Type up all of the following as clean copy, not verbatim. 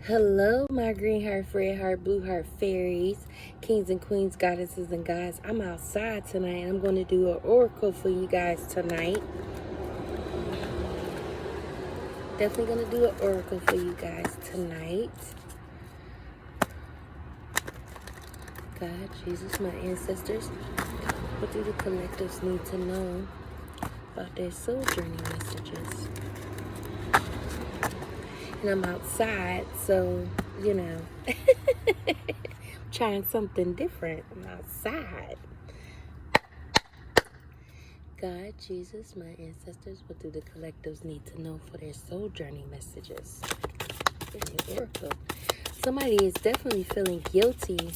Hello, my green heart, red heart, blue heart fairies, kings and queens, goddesses and guys. I'm outside tonight and I'm going to do an oracle for you guys tonight. Definitely going to do an oracle for you guys tonight. God, Jesus, my ancestors, what do the collectives need to know about their soul journey messages? And I'm outside, so, you know, trying something different. I'm outside. God, Jesus, my ancestors, what do the collectives need to know for their soul journey messages? Oracle. Somebody is definitely feeling guilty.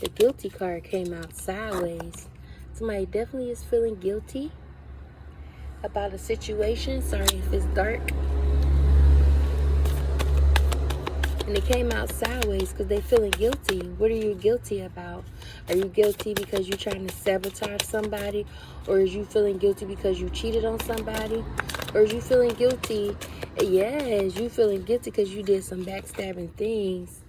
The guilty card came out sideways. Somebody definitely is feeling guilty about a situation. Sorry if it's dark. And it came out sideways because they're feeling guilty. What are you guilty about? Are you guilty because you're trying to sabotage somebody? Or is you feeling guilty because you cheated on somebody? Or is you feeling guilty? Yes, you feeling guilty because you did some backstabbing things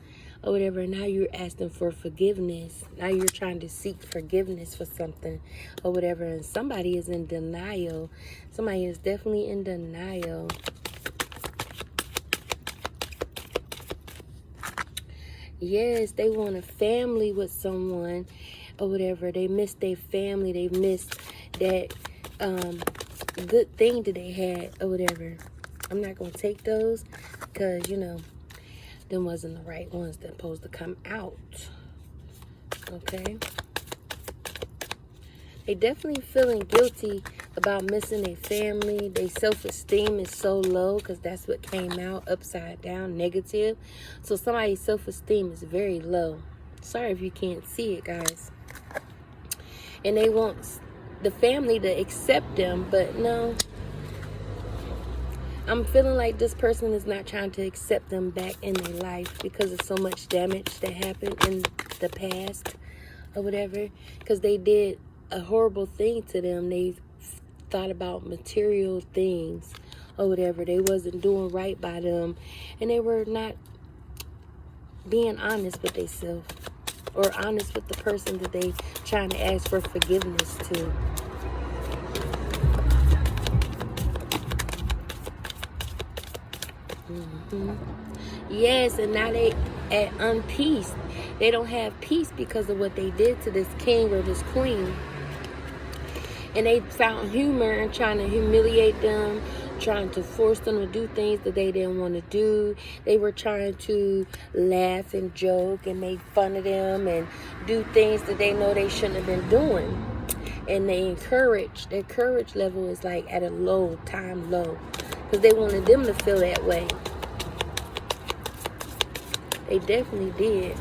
or whatever. Now you're asking for forgiveness. Now you're trying to seek forgiveness for something or whatever. And somebody is in denial. Somebody is definitely in denial. Yes, they want a family with someone or whatever. They miss their family. They miss that good thing that they had or whatever. I'm not going to take those because, you know, them wasn't the right ones that supposed to come out. Okay? They definitely feeling guilty about missing their family. Their self-esteem is so low because that's what came out upside down, negative. So somebody's self-esteem is very low. Sorry if you can't see it, guys. And they want the family to accept them, but no. I'm feeling like this person is not trying to accept them back in their life because of so much damage that happened in the past or whatever. Because they did a horrible thing to them. They thought about material things or whatever. They wasn't doing right by them, and they were not being honest with themselves or honest with the person that they trying to ask for forgiveness to. Yes, and now they at unpeace. They don't have peace because of what they did to this king or this queen. And they found humor in trying to humiliate them, trying to force them to do things that they didn't want to do. They were trying to laugh and joke and make fun of them and do things that they know they shouldn't have been doing. And their courage level is like at a low, time low. Because they wanted them to feel that way. They definitely did.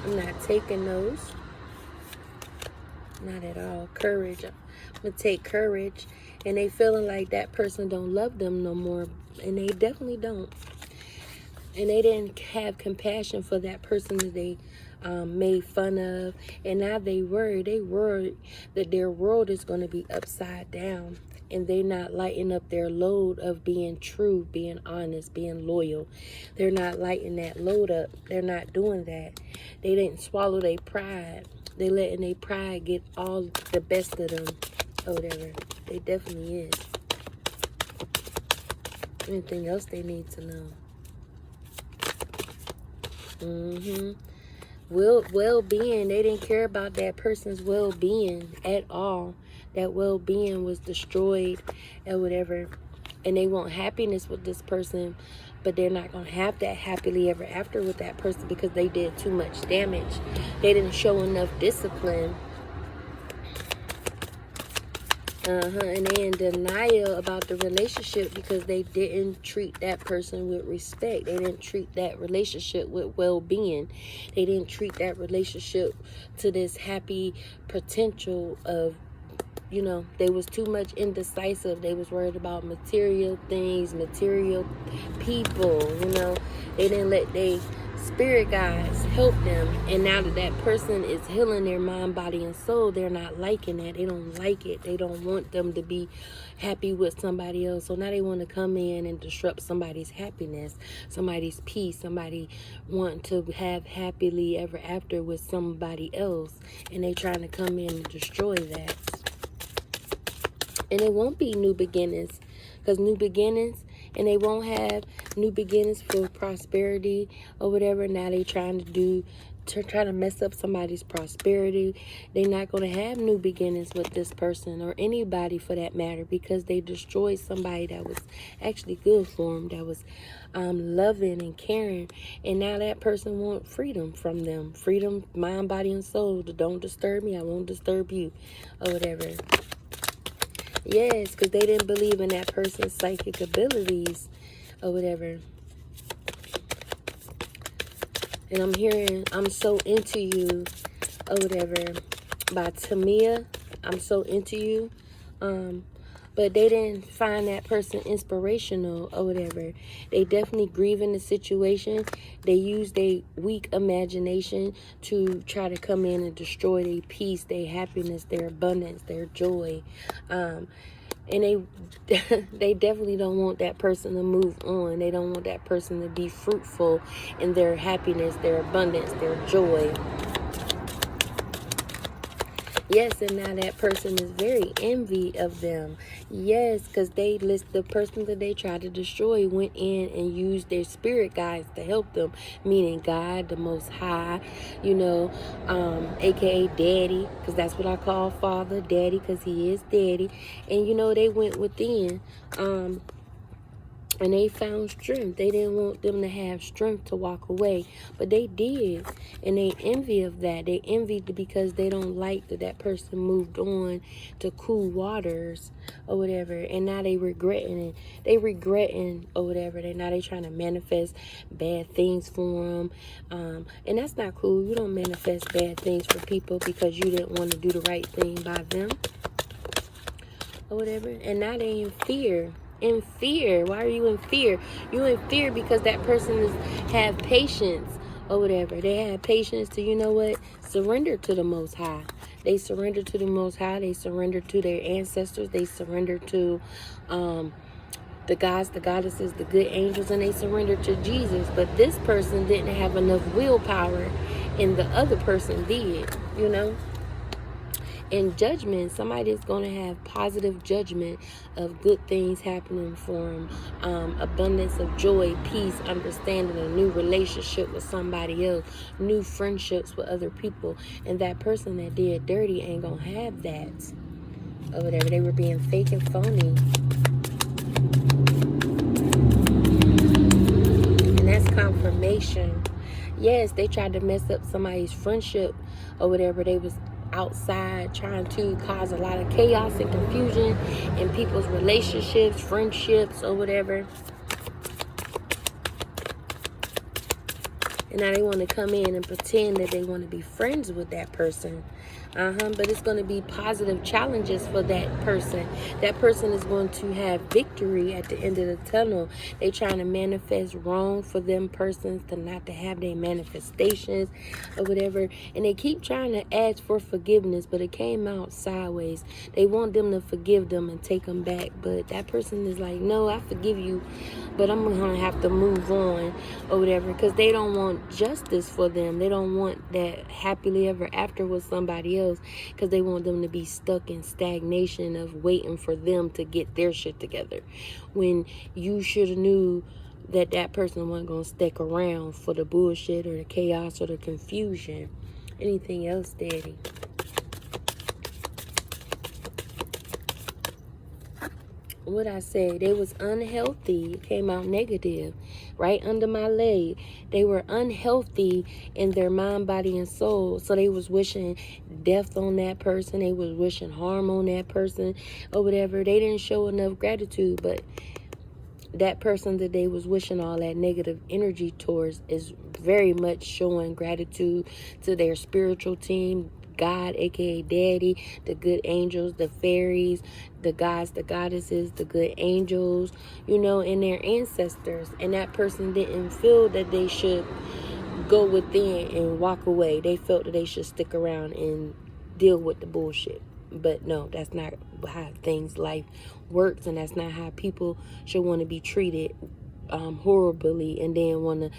I'm not taking those. Not at all. Courage. I'm going to take courage. And they feeling like that person don't love them no more. And they definitely don't. And they didn't have compassion for that person that they made fun of. And now they worried that their world is going to be upside down. And they're not lighting up their load of being true, being honest, being loyal. They're not lighting that load up. They're not doing that. They didn't swallow their pride. They letting their pride get all the best of them or whatever. They definitely is. Anything else they need to know? Well-being. They didn't care about that person's well-being at all. That well-being was destroyed or whatever. And they want happiness with this person, but they're not going to have that happily ever after with that person because they did too much damage. They didn't show enough discipline. And they in denial about the relationship because they didn't treat that person with respect. They didn't treat that relationship with well-being. They didn't treat that relationship to this happy potential of, you know, they was too much indecisive. They was worried about material things, material people, you know. They didn't let their spirit guides help them, and now that that person is healing their mind, body, and soul, they're not liking that. They don't like it. They don't want them to be happy with somebody else. So now they want to come in and disrupt somebody's happiness, somebody's peace, somebody want to have happily ever after with somebody else, and they trying to come in and destroy that. And it won't be new beginnings, because new beginnings, and they won't have new beginnings for prosperity or whatever. Now they trying to mess up somebody's prosperity. They're not going to have new beginnings with this person or anybody for that matter, because they destroyed somebody that was actually good for them, that was loving and caring. And now that person wants freedom from them. Freedom, mind, body, and soul. Don't disturb me, I won't disturb you, or whatever. Yes, because they didn't believe in that person's psychic abilities or whatever. And I'm hearing I'm So Into You or whatever by Tamia. I'm So Into You. But they didn't find that person inspirational or whatever. They definitely grieve in the situation. They use their weak imagination to try to come in and destroy their peace, their happiness, their abundance, their joy. And they definitely don't want that person to move on. They don't want that person to be fruitful in their happiness, their abundance, their joy. Yes, and now that person is very envy of them. Yes, because the person that they tried to destroy went in and used their spirit guides to help them, meaning God, the Most High, aka Daddy, because that's what I call Father, Daddy, because he is Daddy. And they went within, and they found strength. They didn't want them to have strength to walk away, but they did. And they envy of that. They envied because they don't like that person moved on to cool waters or whatever. And now they regretting it. They regretting or whatever. Now they trying to manifest bad things for them. And that's not cool. You don't manifest bad things for people because you didn't want to do the right thing by them or whatever. And now they in fear. In fear. Why are you in fear? You in fear because that person have patience or whatever. They have patience to, surrender to the Most High. They surrender to the Most High. They surrender to their ancestors. They surrender to the gods, the goddesses, the good angels, and they surrender to Jesus. But this person didn't have enough willpower, and the other person did, In judgment, somebody's going to have positive judgment of good things happening for them. Abundance of joy, peace, understanding, a new relationship with somebody else, new friendships with other people. And that person that did dirty ain't going to have that. Or whatever. They were being fake and phony. And that's confirmation. Yes, they tried to mess up somebody's friendship or whatever. They was outside trying to cause a lot of chaos and confusion in people's relationships, friendships, or whatever. And now they want to come in and pretend that they want to be friends with that person. But it's going to be positive challenges for that person. That person is going to have victory at the end of the tunnel. They trying to manifest wrong for them persons to not to have their manifestations or whatever. And they keep trying to ask for forgiveness, but it came out sideways. They want them to forgive them and take them back. But that person is like, no, I forgive you, but I'm going to have to move on or whatever, because they don't want justice for them. They don't want that happily ever after with somebody else, because they want them to be stuck in stagnation of waiting for them to get their shit together, when you should have knew that that person wasn't going to stick around for the bullshit or the chaos or the confusion. Anything else, Daddy? What I say, they was unhealthy. It came out negative right under my leg. They were unhealthy in their mind, body, and soul. So they was wishing death on that person. They was wishing harm on that person or whatever. They didn't show enough gratitude. But that person that they was wishing all that negative energy towards is very much showing gratitude to their spiritual team, God, aka Daddy, the good angels, the fairies, the gods, the goddesses, the good angels, and their ancestors. And that person didn't feel that they should go within and walk away. They felt that they should stick around and deal with the bullshit. But no, that's not how life works, and that's not how people should want to be treated horribly and then want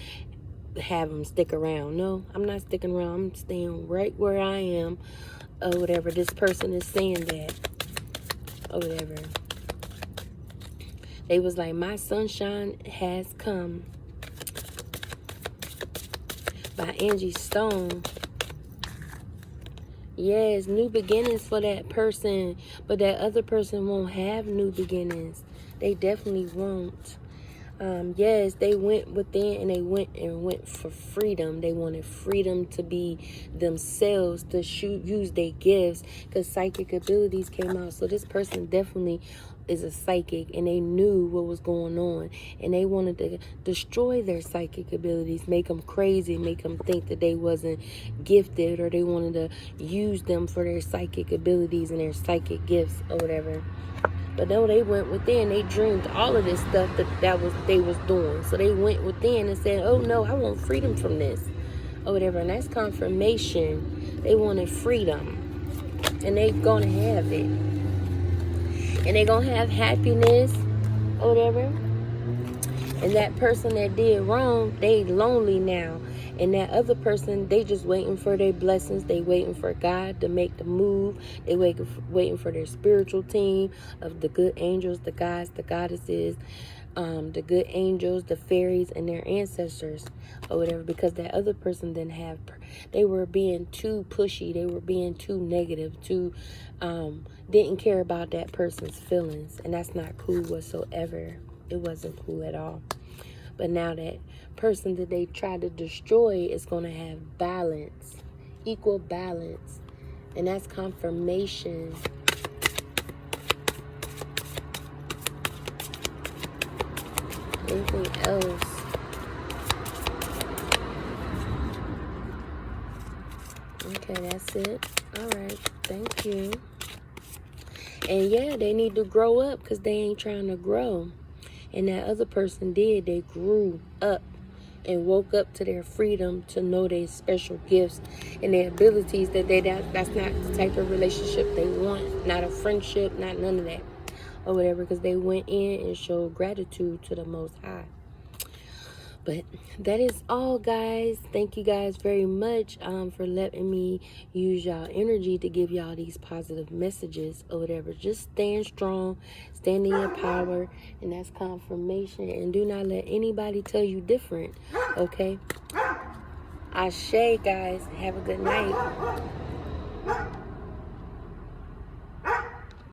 to have them stick around. No, I'm not sticking around. I'm staying right where I am, or whatever. This person is saying that, or whatever. They was like, my sunshine has come, by Angie Stone. Yes, new beginnings for that person, but that other person won't have new beginnings. They definitely won't. Yes, they went within and they went for freedom. They wanted freedom to be themselves, to use their gifts, because psychic abilities came out. So this person definitely is a psychic, and they knew what was going on, and they wanted to destroy their psychic abilities, make them crazy, make them think that they wasn't gifted, or they wanted to use them for their psychic abilities and their psychic gifts or whatever. But no, they went within. They dreamed all of this stuff they was doing. So they went within and said, oh no, I want freedom from this or whatever. And that's confirmation. They wanted freedom, and they gonna have it. And they gonna have happiness or whatever. And that person that did wrong, they lonely now. And that other person, they just waiting for their blessings. They waiting for God to make the move. They waiting for their spiritual team of the good angels, the gods, the goddesses, the good angels, the fairies, and their ancestors or whatever. Because that other person didn't have, they were being too pushy. They were being too negative, didn't care about that person's feelings. And that's not cool whatsoever. It wasn't cool at all. But now that person that they try to destroy is going to have balance, equal balance. And that's confirmation. Anything else? Okay, that's it. All right, thank you. And yeah, they need to grow up, because they ain't trying to grow. And that other person did. They grew up and woke up to their freedom, to know their special gifts and their abilities, that's not the type of relationship they want. Not a friendship, not none of that or whatever, because they went in and showed gratitude to the Most High. But that is all, guys. Thank you guys very much for letting me use y'all energy to give y'all these positive messages or whatever. Just stand strong, stand in your power, and that's confirmation. And do not let anybody tell you different, okay? Ashe, guys. Have a good night.